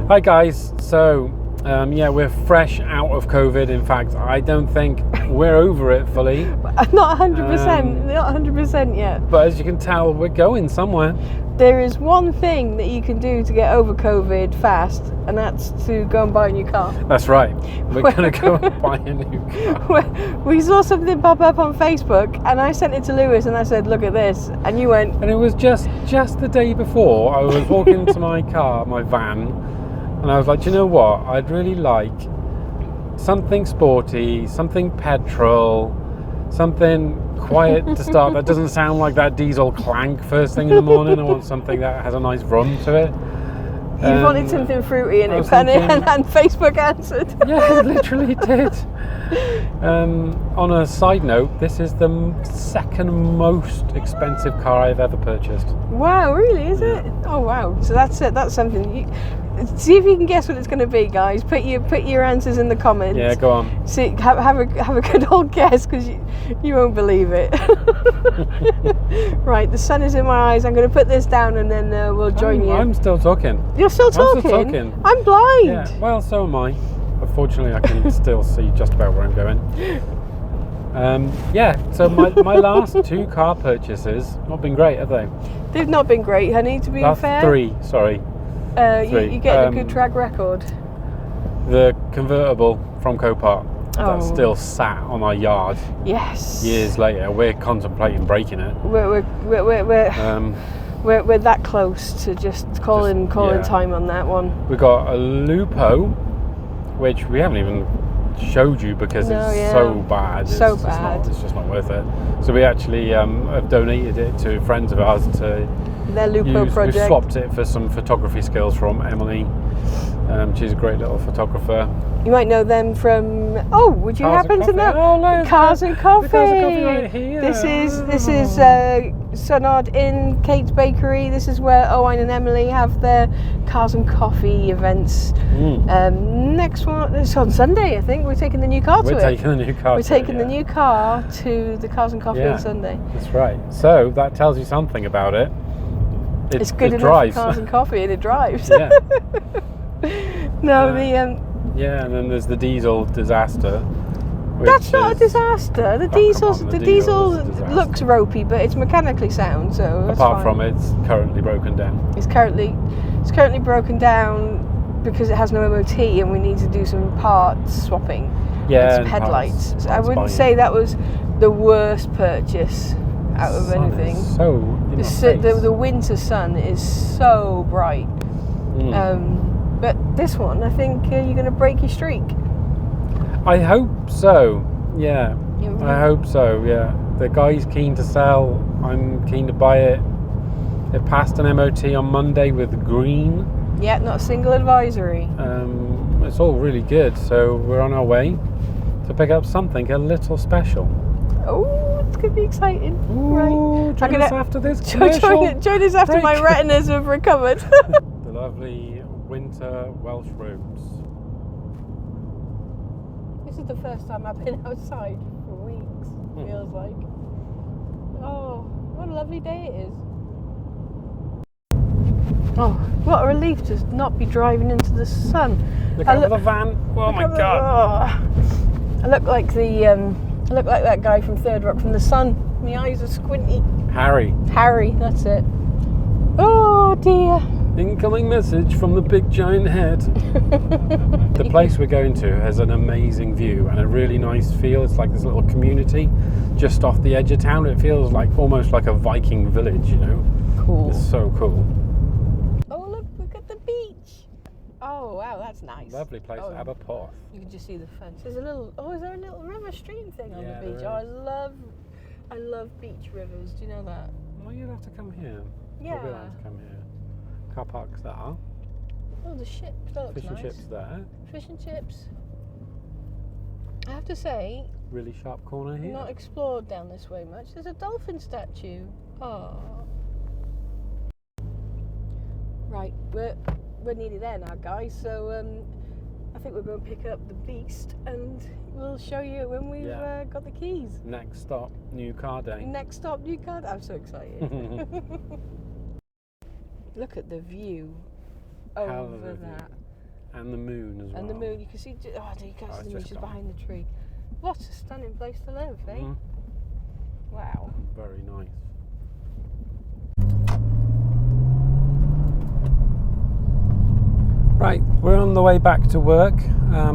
Hi guys, so yeah, we're fresh out of COVID. In fact, I don't think we're over it fully. Not 100%, not 100% yet. But as you can tell, we're going somewhere. There is one thing that you can do to get over COVID fast, and that's to go and buy a new car. That's right. We're going to go and buy a new car. We saw something pop up on Facebook, and I sent it to Lewis, and I said, "Look at this," and you went. And it was just the day before. I was walking to my car, my van, and I was like, do you know what? I'd really like something sporty, something petrol, something quiet to start that doesn't sound like that diesel clank first thing in the morning. I want something that has a nice run to it. You wanted something fruity in it, Penny, and Facebook answered. Yeah, it literally did. On a side note, this is the second most expensive car I've ever purchased. Wow, really? Is it? Oh wow! So that's it. That's something. See if you can guess what it's going to be, guys. Put your answers in the comments. Yeah, go on. See, have a good old guess, because you won't believe it. Right, the sun is in my eyes. I'm going to put this down, and then we'll join you. I'm still talking. You're still talking? I'm blind. Yeah, well, so am I. Unfortunately, I can still see just about where I'm going. Yeah, so my last two car purchases not been great, have they? They've not been great, honey, to be fair. Three, sorry. You get a good track record. The convertible from Copart that's Oh. still sat on our yard. Yes. Years later, we're contemplating breaking it. We're that close to just calling time on that one. We got a Lupo, which we haven't even showed you because it's so bad. It's just not worth it. So we actually have donated it to friends of ours to their Lupo project. We've swapped it for some photography skills from Emily. She's a great little photographer. You might know them from. Oh, would you happen to know? Oh, no, Cars and Coffee. Cars and Coffee right here. This is Sunod in Kate's Bakery. This is where Owen and Emily have their Cars and Coffee events. Next one, it's on Sunday, I think. We're taking the new car to it. We're taking the new car to the Cars and Coffee on Sunday. That's right. So that tells you something about it. It's good enough drives. for Cars and Coffee, and it drives. Yeah. No, yeah, and then there's the diesel disaster. That's not a disaster. The diesel looks ropey, but it's mechanically sound. So that's apart fine. from it's currently broken down. It's currently broken down because it has no MOT, and we need to do some parts swapping. Yeah, and some headlights. So I wouldn't say that was the worst purchase out of anything. The winter sun is so bright. But this one, I think you're going to break your streak. I hope so. Yeah, I hope so. Yeah, the guy's keen to sell. I'm keen to buy it. It passed an MOT on Monday with green. Yeah, not a single advisory. It's all really good. So we're on our way to pick up something a little special. Oh, it's going to be exciting. Ooh, right. Join us after this commercial Join us after break. my retinas have recovered. The lovely winter Welsh roads. This is the first time I've been outside for weeks, feels like. Oh, what a lovely day it is. Oh, what a relief to not be driving into the sun. Look out for the van. Oh my God. I look like that guy from Third Rock from the Sun. My eyes are squinty. Harry, that's it. Oh dear. incoming message from the big giant head. The place we're going to has an amazing view and a really nice feel. It's like this little community just off the edge of town. It feels like almost like a Viking village, you know. Cool. It's so cool. Oh look at the beach. Oh wow, that's nice. Lovely place, Aberporth. You can just see the fence. There's a little. Oh, is there a little river stream thing on the beach? Oh, I love beach rivers. Do you know that? Well, you'd have to come here. Yeah. We'll have to come here. Car parks there. Oh, the ships. That looks Fish and nice. chips there. Fish and chips. I have to say, Really sharp corner here. not explored down this way much. There's a dolphin statue. Oh. Right, we're nearly there now, guys. So I think we're going to pick up the beast, and we'll show you when we've got the keys. Next stop, new car day. Next stop, new car. I'm so excited. Look at the view over that. And the moon as well. And the moon, you can see, oh, you can't see the moon, she's behind the tree. What a stunning place to live, eh? Wow. Very nice. Right, we're on the way back to work,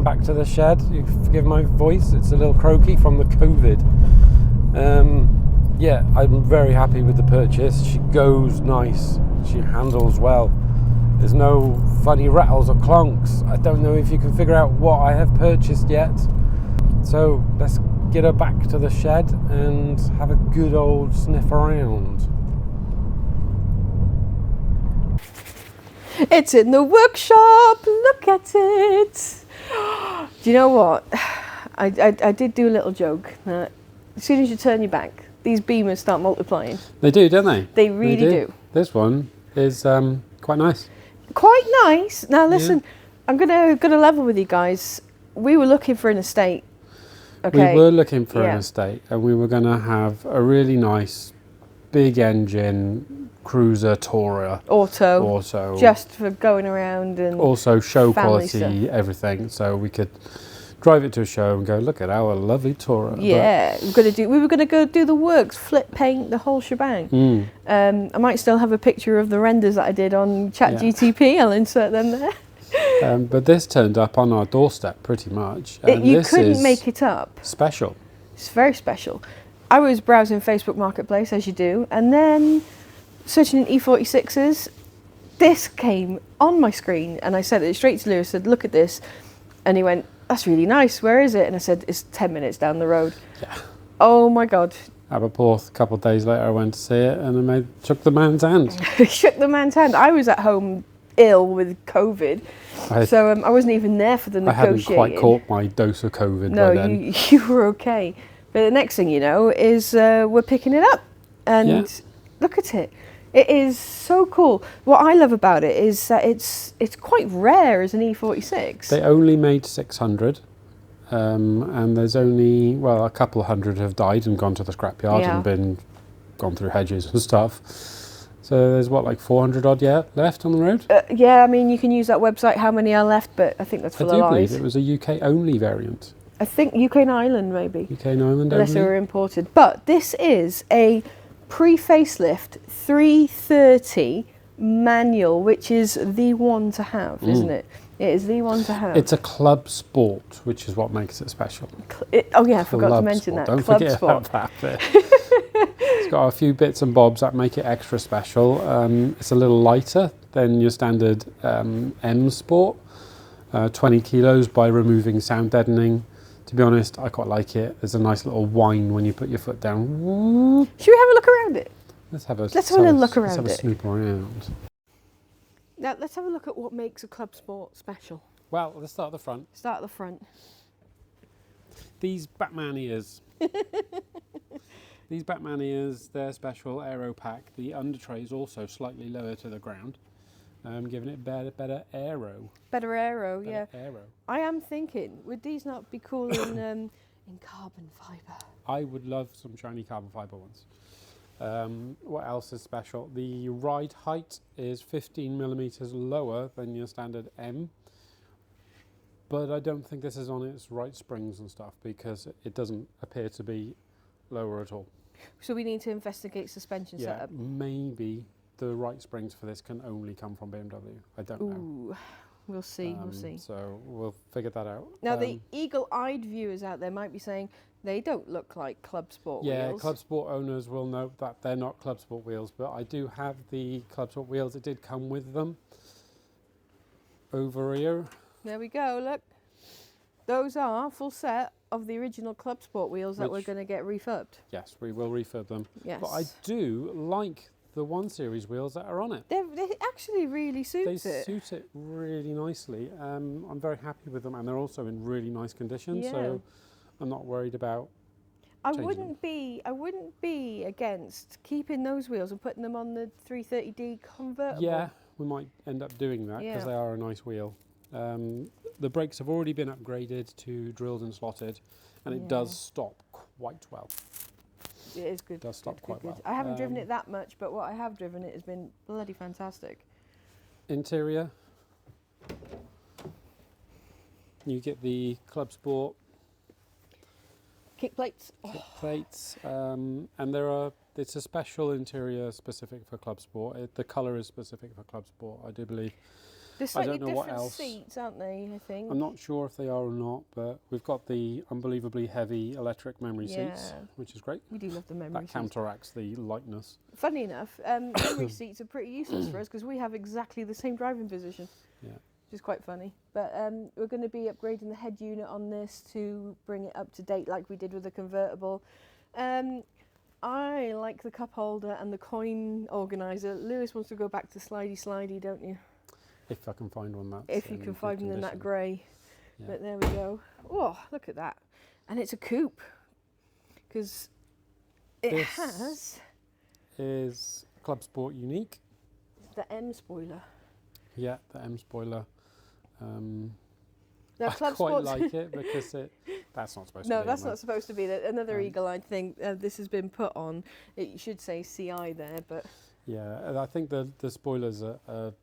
back to the shed. You forgive my voice, it's a little croaky from the COVID. Yeah, I'm very happy with the purchase. She goes nice, she handles well. There's no funny rattles or clonks. I don't know if you can figure out what I have purchased yet. So let's get her back to the shed and have a good old sniff around. It's in the workshop, look at it. Do you know what? I did do a little joke that as soon as you turn your back, these beamers start multiplying. They do, don't they? They really do. This one is quite nice. Quite nice. Now listen, I'm gonna level with you guys. We were looking for an estate. Okay. We were looking for an estate, and we were going to have a really nice, big engine cruiser tourer. Auto. Just for going around and also show quality, stuff. Everything, so we could drive it to a show and go, look at our lovely tourer. Yeah, we were gonna go do the works, flip paint, the whole shebang. I might still have a picture of the renders that I did on ChatGTP. I'll insert them there. But this turned up on our doorstep pretty much. And you couldn't make it up. Special. It's very special. I was browsing Facebook Marketplace, as you do, and then searching in E46s. This came on my screen, and I said it straight to Lewis, said, look at this. And he went, that's really nice, where is it? And I said, it's 10 minutes down the road. Yeah. Oh my God. Aberporth, a couple of days later I went to see it, and I shook the man's hand. Shook the man's hand. I was at home ill with COVID, so I wasn't even there for the negotiating. I hadn't quite caught my dose of COVID by then. No, you were okay. But the next thing you know is we're picking it up, and look at it. It is so cool. What I love about it is that it's quite rare as an E46. They only made 600, and there's only, well, a couple hundred have died and gone to the scrapyard and gone through hedges and stuff. So there's what, like 400 odd left on the road? Yeah, I mean, you can use that website, how many are left, but I think that's full of lies. I do believe it was a UK only variant. I think UK and Ireland, maybe. UK and Ireland unless only? they were imported. But this is a pre-facelift 330 manual, which is the one to have, isn't it? It is the one to have. It's a club sport, which is what makes it special. Oh yeah, I forgot to mention that. Don't forget about that bit. It's got a few bits and bobs that make it extra special. It's a little lighter than your standard M Sport. 20 kilos by removing sound deadening. To be honest, I quite like it. There's a nice little whine when you put your foot down. Should we have a look around it? Let's have a little look around it. Let's have a snoop around. Now let's have a look at what makes a club sport special. Well, let's start at the front. Start at the front. These Batman ears. These Batman ears, they're special aero pack. The under tray is also slightly lower to the ground, giving it better aero. Better aero, yeah. Aero. I am thinking, would these not be cool in carbon fibre? I would love some shiny carbon fibre ones. What else is special? The ride height is 15 millimeters lower than your standard M, but I don't think this is on its right springs and stuff because it doesn't appear to be lower at all. So we need to investigate suspension setup. Maybe the right springs for this can only come from BMW. I don't know. We'll see, we'll see. So we'll figure that out. Now the eagle-eyed viewers out there might be saying they don't look like Club Sport wheels. Yeah, Club Sport owners will know that they're not Club Sport wheels, but I do have the Club Sport wheels. It did come with them over here. There we go, look. Those are full set of the original Club Sport wheels that we're going to get refurbed. Yes, we will refurb them. Yes. But I do like the 1 Series wheels that are on it. They actually really suit it. They suit it really nicely. I'm very happy with them, and they're also in really nice condition, so I'm not worried about I wouldn't be against keeping those wheels and putting them on the 330D convertible. Yeah, we might end up doing that because they are a nice wheel. The brakes have already been upgraded to drilled and slotted, and it does stop quite well. It is good. It does stop quite well. I haven't driven it that much, but what I have driven it has been bloody fantastic. Interior. You get the Clubsport kick plates. And it's a special interior specific for Clubsport. The colour is specific for Clubsport, I do believe. There's slightly different seats, aren't they, I think? I'm not sure if they are or not, but we've got the unbelievably heavy electric memory seats, which is great. We do love the memory seats. That counteracts the lightness. Funny enough, memory seats are pretty useless for us because we have exactly the same driving position. Yeah. Which is quite funny. But we're going to be upgrading the head unit on this to bring it up to date like we did with the convertible. I like the cup holder and the coin organiser. Lewis wants to go back to slidey, don't you? If I can find one, that's if you can find one in that grey. Yeah. But there we go. Oh, look at that. And it's a coupe. Because this is Clubsport unique. The M spoiler. Yeah, the M spoiler. Now, I quite like it because that's not supposed to be. No, that's not supposed to be. Another eagle-eyed thing. This has been put on. It should say CI there, but... Yeah, I think the spoiler's a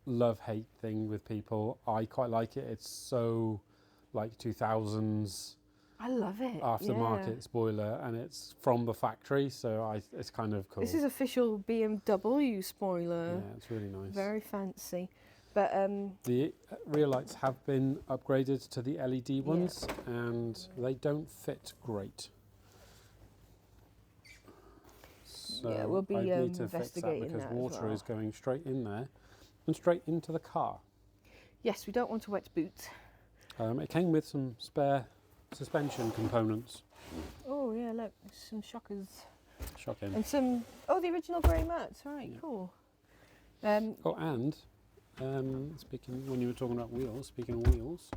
love-hate thing with people. I quite like it. It's so like 2000s. I love it. Aftermarket spoiler, and it's from the factory, so it's kind of cool. This is official BMW spoiler. Yeah, it's really nice. Very fancy. But the rear lights have been upgraded to the LED ones, and they don't fit great. So we'll be I need to investigating fix that because that water is going straight in there and straight into the car. Yes, we don't want to wet boots. It came with some spare suspension components. Oh yeah, look, some shockers. Shocking. And some, the original grey mats. Right, cool. Speaking, when you were talking about wheels, speaking of wheels,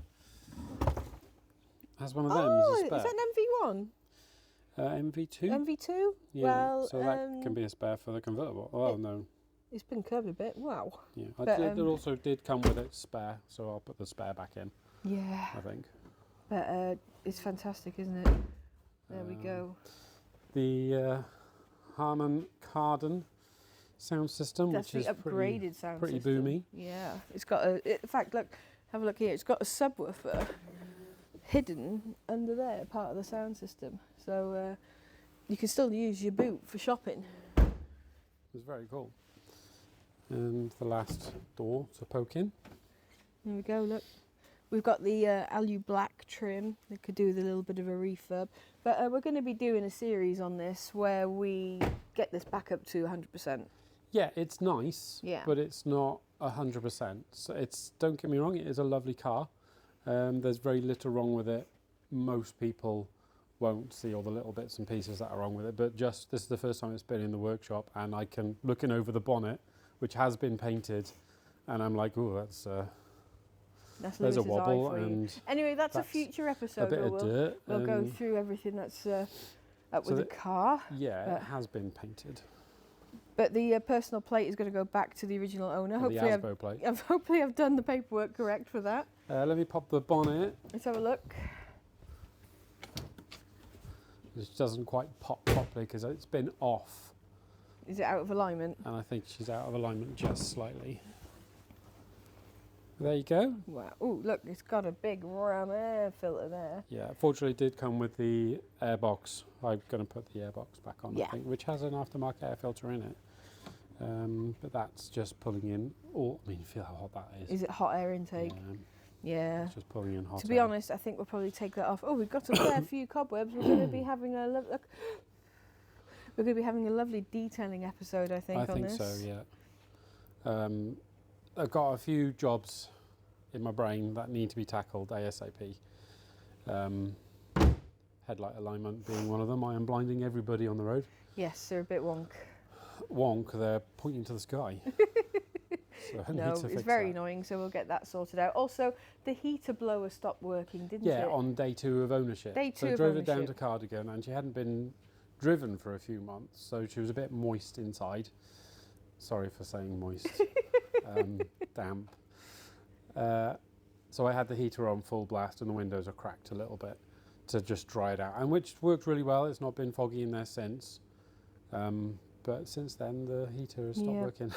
has one of them as a spare. Is that an MV1? MV2? MV2? Yeah, well, so that can be a spare for the convertible. Oh, no. It's been curved a bit, wow. Yeah, it also did come with its spare, so I'll put the spare back in. Yeah. I think. But it's fantastic, isn't it? There we go. The Harman Kardon sound system, That's which is upgraded sound pretty system. boomy. Yeah, it's got in fact, look, have a look here. It's got a subwoofer hidden under there, part of the sound system. So you can still use your boot for shopping. It's very cool. And the last door to poke in. There we go, look. We've got the alu black trim. It could do with a little bit of a refurb. But we're going to be doing a series on this where we get this back up to 100%. Yeah, it's nice, but it's not 100%. So don't get me wrong, it is a lovely car. There's very little wrong with it. Most people won't see all the little bits and pieces that are wrong with it, but this is the first time it's been in the workshop, and looking over the bonnet, which has been painted, and I'm like, oh, there's a wobble. And anyway, that's a future episode. A bit of dirt. We'll go through everything that's up with the car. Yeah, it has been painted. But the personal plate is going to go back to the original owner. Hopefully I've done the paperwork correct for that. Let me pop the bonnet. Let's have a look. This doesn't quite pop properly because it's been off. Is it out of alignment? And I think she's out of alignment just slightly. There you go. Wow. Oh, look, it's got a big ram air filter there. Yeah, fortunately it did come with the airbox. I'm going to put the airbox back on, I think, which has an aftermarket air filter in it. But that's just pulling in feel how hot that is. Is it hot air intake? Yeah. It's just pulling in hot air. To be honest, I think we'll probably take that off. Oh, we've got a fair few cobwebs. We're going to be having a look. We're going to be having a lovely detailing episode, I think, on this. I think so, yeah. I've got a few jobs in my brain that need to be tackled ASAP. Headlight alignment being one of them. I am blinding everybody on the road. Yes, they're a bit wonk. They're pointing to the sky. So it's very annoying, so we'll get that sorted out. Also, the heater blower stopped working, didn't it? Yeah, on day 2 of ownership. So I drove it down to Cardigan, and she hadn't been driven for a few months, so she was a bit moist inside. Sorry for saying moist. Damp. So I had the heater on full blast and the windows are cracked a little bit to just dry it out, and which worked really well. It's not been foggy in there since, but since then the heater has stopped working.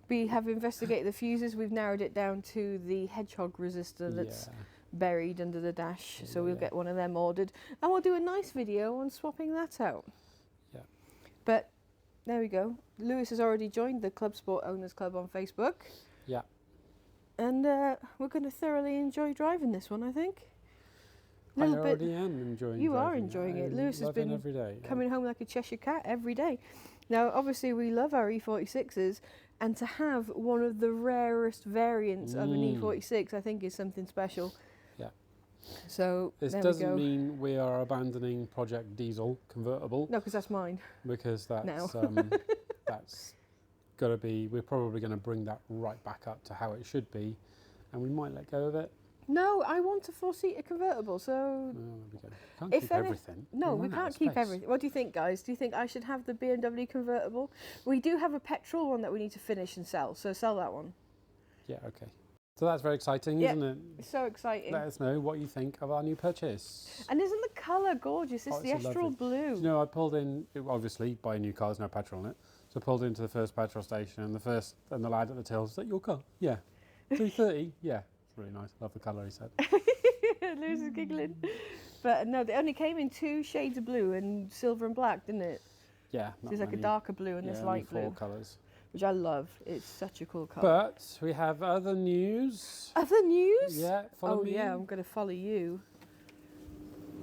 We have investigated the fuses. We've narrowed it down to the hedgehog resistor that's buried under the dash, so we'll get one of them ordered, and we'll do a nice video on swapping that out. Yeah. But there we go. Lewis has already joined the Clubsport Owners Club on Facebook. Yeah. And we're going to thoroughly enjoy driving this one, I think. I already am enjoying it. You are enjoying it. Lewis has been every day, coming home like a Cheshire cat every day. Now, obviously, we love our E46s, and to have one of the rarest variants of an E46, I think, is something special. Yeah. So this doesn't mean we are abandoning Project Diesel convertible. No, because that's mine. Because that's that's got to be. We're probably going to bring that right back up to how it should be, and we might let go of it. No, I want a 4-seater convertible, so... Oh, there we go. Can't keep everything. No, we can't keep everything. What do you think, guys? Do you think I should have the BMW convertible? We do have a petrol one that we need to finish and sell, so sell that one. Yeah, okay. So that's very exciting, isn't it? It's so exciting. Let us know what you think of our new purchase. And isn't the colour gorgeous? It's the Astral Blue. You know, I pulled in, obviously, buying new cars, no petrol in it. So I pulled into the first petrol station, and the lad at the till, is that your car? Yeah. 330? Yeah. Really nice. Love the colour, he said. Lewis is giggling. But no, they only came in 2 shades of blue and silver and black, didn't it? Yeah. So it's like a darker blue and this light blue. 4 colours. Which I love. It's such a cool car. But we have other news. Other news? Yeah, follow me. Oh yeah, I'm going to follow you.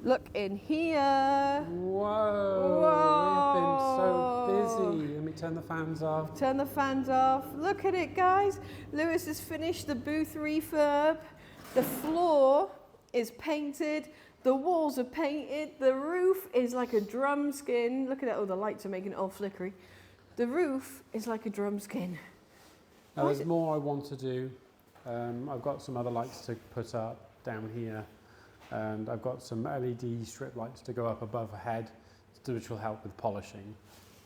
Look in here. Whoa. We've been so busy. Let me turn the fans off. Turn the fans off. Look at it, guys. Lewis has finished the booth refurb. The floor is painted. The walls are painted. The roof is like a drum skin. Look at that. Oh, the lights are making it all flickery. The roof is like a drum skin. Now, there's more I want to do. I've got some other lights to put up down here. And I've got some LED strip lights to go up above head, which will help with polishing.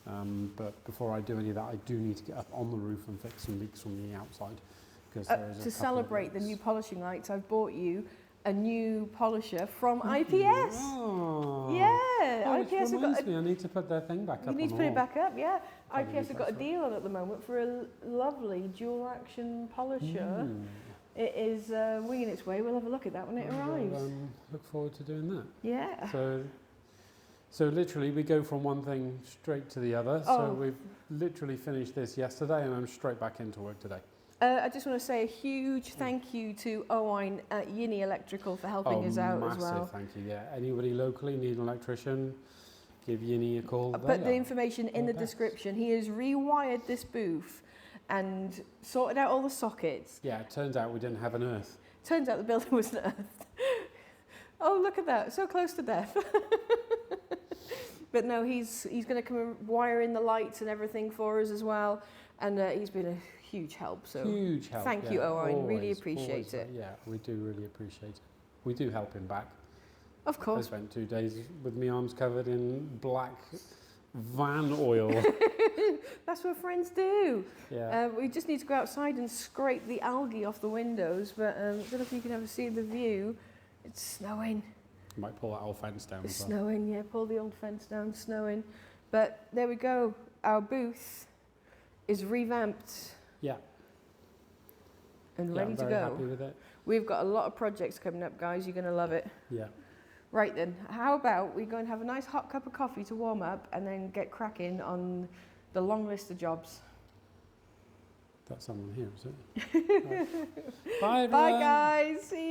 But before I do any of that, I do need to get up on the roof and fix some leaks from the outside. Because there is to celebrate the new polishing lights, I've bought you a new polisher from IPS. Oh, yeah, IPS have got. I need to put their thing back up. You need to put it back up, yeah. IPS have got a deal on at the moment for a lovely dual action polisher. It is winging its way. We'll have a look at that when it arrives. Look forward to doing that. Yeah. So literally we go from one thing straight to the other. So we've literally finished this yesterday and I'm straight back into work today. I just want to say a huge thank you to Owain at Yini Electrical for helping us out as well. Massive thank you, yeah. Anybody locally need an electrician, give Yini a call. Put the information in the description. He has rewired this booth and sorted out all the sockets. Yeah, it turns out we didn't have an earth. Turns out the building wasn't earthed. Oh, look at that, so close to death. But no, he's going to come and wire in the lights and everything for us as well. And he's been a huge help. So huge help. Thank you, Owen. Really appreciate it. Yeah, we do really appreciate it. We do help him back. Of course. I spent 2 days with my arms covered in black van oil. That's what friends do. Yeah. We just need to go outside and scrape the algae off the windows. But I don't know if you can ever see the view. It's snowing. Might pull that old fence down. It's snowing, yeah. Pull the old fence down, snowing. But there we go. Our booth is revamped. Yeah. And ready to go. Very happy with it. We've got a lot of projects coming up, guys. You're going to love it. Yeah. Right then, how about we go and have a nice hot cup of coffee to warm up and then get cracking on the long list of jobs. That's someone here, is it? Right. Bye, everyone. Bye, guys. See